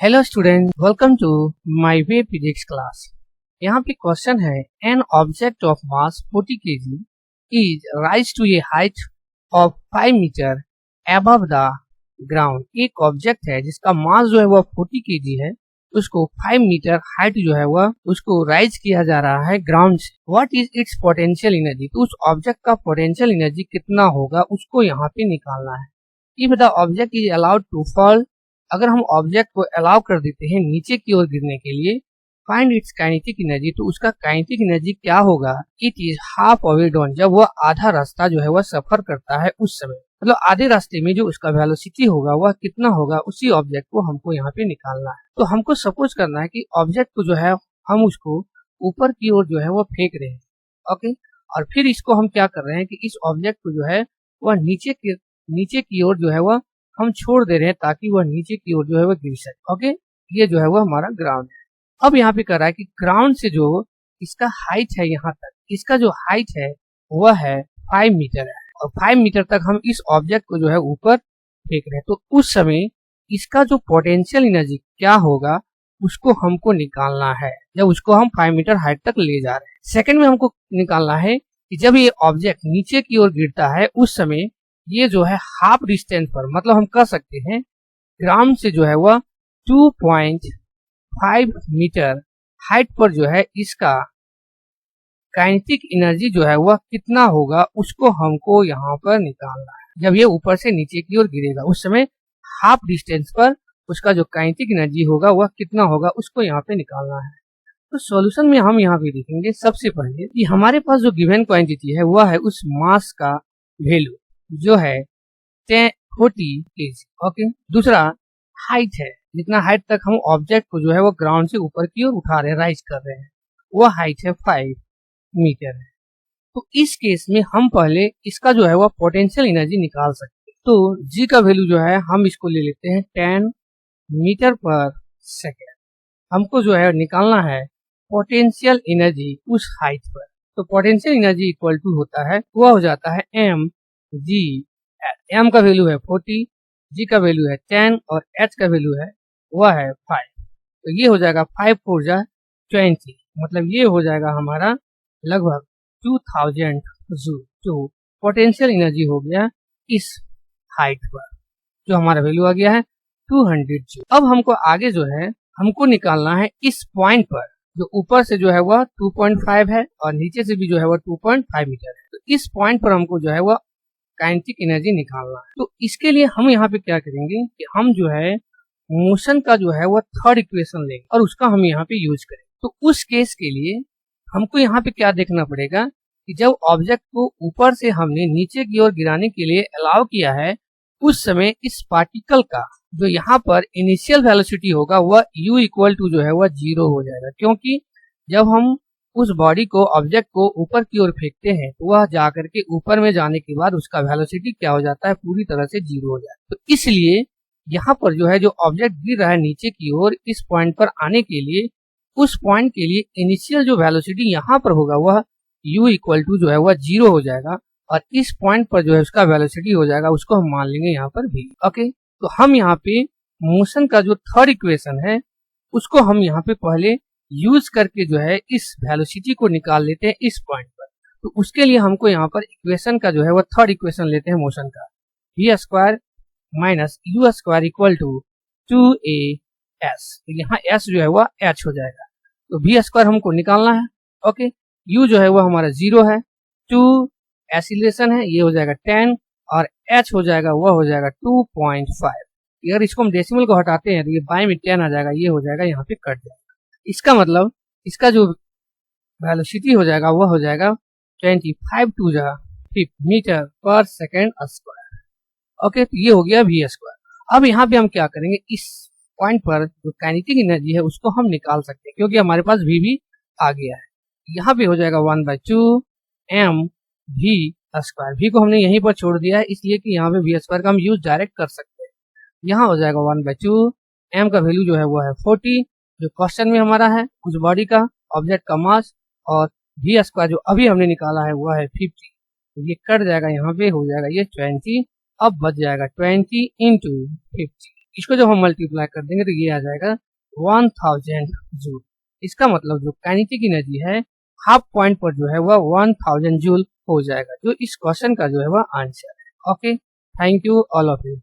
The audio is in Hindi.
Hello student, welcome to my way physics class. यहाँ पे क्वेश्चन है, an object of mass 40 kg is rise to a height of 5 metre above the ground. एक ऑब्जेक्ट है जिसका मास जो है वह 40 kg है, उसको 5 मीटर हाइट जो है वह उसको राइज किया जा रहा है ग्राउंड से। What is it's potential energy, तो उस ऑब्जेक्ट का पोटेंशियल एनर्जी कितना होगा उसको यहाँ पे निकालना है। If the object is allowed to fall, अगर हम ऑब्जेक्ट को अलाउ कर देते हैं नीचे की ओर गिरने के लिए, फाइंड इट्स काइनेटिक एनर्जी, तो उसका काइनेटिक एनर्जी क्या होगा। It is half away down, जब वह आधा रास्ता जो है वह सफर करता है उस समय, मतलब आधे रास्ते में जो उसका वेलोसिटी होगा वह कितना होगा, उसी ऑब्जेक्ट को हमको यहाँ पे निकालना है। तो हमको सपोज करना है कि ऑब्जेक्ट को जो है हम उसको ऊपर की ओर जो है वो फेंक रहे हैं, ओके। और फिर इसको हम क्या कर रहे हैं कि इस ऑब्जेक्ट को जो है वह नीचे की ओर जो है वह हम छोड़ दे रहे हैं ताकि वह नीचे की ओर जो है वह गिर सके, ओके। ये जो है वह हमारा ग्राउंड है। अब यहाँ पे कर रहा है कि ग्राउंड से जो इसका हाइट है यहाँ तक, इसका जो हाइट है वह है 5 मीटर है, और 5 मीटर तक हम इस ऑब्जेक्ट को जो है ऊपर फेंक रहे हैं। तो उस समय इसका जो पोटेंशियल एनर्जी क्या होगा उसको हमको निकालना है, जब उसको हम 5 मीटर हाइट तक ले जा रहे हैं। सेकेंड में हमको निकालना है कि जब ये ऑब्जेक्ट नीचे की ओर गिरता है उस समय ये जो है हाफ डिस्टेंस पर, मतलब हम कह सकते हैं ग्राउंड से जो है वह 2.5 मीटर हाइट पर जो है इसका काइनेटिक एनर्जी जो है वह कितना होगा उसको हमको यहाँ पर निकालना है। जब ये ऊपर से नीचे की ओर गिरेगा उस समय हाफ डिस्टेंस पर उसका जो काइनेटिक एनर्जी होगा वह कितना होगा उसको यहाँ पे निकालना है। तो सॉल्यूशन में हम यहाँ पे देखेंगे सबसे पहले कि हमारे पास जो गिवन क्वांटिटी है वह है उस मास का वैल्यू जो है 40 kg, ओके। दूसरा हाइट है, जितना हाइट तक हम ऑब्जेक्ट को जो है वो ग्राउंड से ऊपर की ओर उठा रहे हैं, राइज कर रहे हैं, वो हाइट है 5 मीटर है। तो इस केस में हम पहले इसका जो है वो पोटेंशियल एनर्जी निकाल सकते हैं। तो जी का वैल्यू जो है हम इसको ले लेते हैं 10 मीटर पर सेकेंड। हमको जो है निकालना है पोटेंशियल एनर्जी उस हाइट पर। तो पोटेंशियल एनर्जी इक्वल टू होता है, वह हो जाता है एम जी। एम का वैल्यू है 40, जी का वैल्यू है 10 और एच का वैल्यू है वह है 5। तो ये हो जाएगा 5 4 जा 20, मतलब ये हो जाएगा हमारा लगभग 2000 जूल। जो पोटेंशियल एनर्जी हो गया इस हाइट पर, जो हमारा वैल्यू आ गया है 200 जूल। अब हमको आगे जो है हमको निकालना है इस पॉइंट पर, जो ऊपर से जो है वह 2.5 है और नीचे से भी जो है वह 2.5 मीटर है। तो इस पॉइंट पर हमको जो है वह काइनेटिक एनर्जी निकालना है। तो इसके लिए हम यहाँ पे क्या करेंगे कि हम जो है मोशन का जो है वह थर्ड इक्वेशन लेंगे और उसका हम यहाँ पे यूज करेंगे। तो उस केस के लिए हमको यहाँ पे क्या देखना पड़ेगा कि जब ऑब्जेक्ट को ऊपर से हमने नीचे की ओर गिराने के लिए अलाउ किया है उस समय इस पार्टिकल का जो यहाँ पर इनिशियल वेलोसिटी होगा वह u इक्वल टू जो है वह 0 हो जाएगा, क्योंकि जब हम उस बॉडी को ऑब्जेक्ट को ऊपर की ओर फेंकते हैं तो वह जाकर के ऊपर में जाने के बाद उसका वेलोसिटी क्या हो जाता है, पूरी तरह से 0 हो जाता है। तो इसलिए यहाँ पर जो है जो ऑब्जेक्ट गिर रहा है नीचे की ओर, इस पॉइंट पर आने के लिए उस पॉइंट के लिए इनिशियल जो वेलोसिटी यहाँ पर होगा वह u इक्वल टू जो है वह 0 हो जाएगा, और इस पॉइंट पर जो है उसका वेलोसिटी हो जाएगा, उसको हम मान लेंगे यहाँ पर v, ओके। तो हम यहाँ पे मोशन का जो थर्ड इक्वेशन है उसको हम यहाँ पे पहले यूज करके जो है इस वेलोसिटी को निकाल लेते हैं इस पॉइंट पर। तो उसके लिए हमको यहाँ पर इक्वेशन का जो है वो थर्ड इक्वेशन लेते हैं मोशन का, v square minus u square equal to 2as। तो यहाँ s जो है वह h हो जाएगा। तो v स्क्वायर हमको निकालना है, ओके। u जो है वह हमारा 0 है, 2 एसिलेशन है, ये हो जाएगा 10 और h हो जाएगा वह हो जाएगा 2.5। अगर इसको हम डेसिमल को हटाते हैं तो ये बाई में 10 आ जाएगा, ये हो जाएगा यहाँ पे कट जाएगा। इसका मतलब इसका जो वेलोसिटी हो जाएगा वह हो जाएगा 25 टू जा 5 मीटर पर सेकेंड स्क्वायर, ओके। तो ये हो गया v स्क्वायर। अब यहाँ पे हम क्या करेंगे, इस पॉइंट पर जो काइनेटिक एनर्जी है उसको हम निकाल सकते हैं क्योंकि हमारे पास v भी आ गया है। यहाँ पे हो जाएगा 1/2 m v स्क्वायर। v को हमने यहीं पर छोड़ दिया है इसलिए कि यहाँ पे v स्क्वायर का हम यूज डायरेक्ट कर सकते हैं। यहाँ हो जाएगा 1/2, m का वैल्यू जो है वो है 40, जो क्वेश्चन में हमारा है उस बॉडी का ऑब्जेक्ट का मास, और v स्क्वायर जो अभी हमने निकाला है वो है 50। तो ये कट जाएगा, यहाँ पे हो जाएगा ये 20, अब बच जाएगा 20 इंटू 50। इसको जब हम मल्टीप्लाई कर देंगे तो ये आ जाएगा 1000 जूल। इसका मतलब जो काइनेटिक एनर्जी है हाफ पॉइंट पर जो है वह 1000 जूल हो जाएगा, जो इस क्वेश्चन का जो है वह आंसर है। Okay, thank you all of you.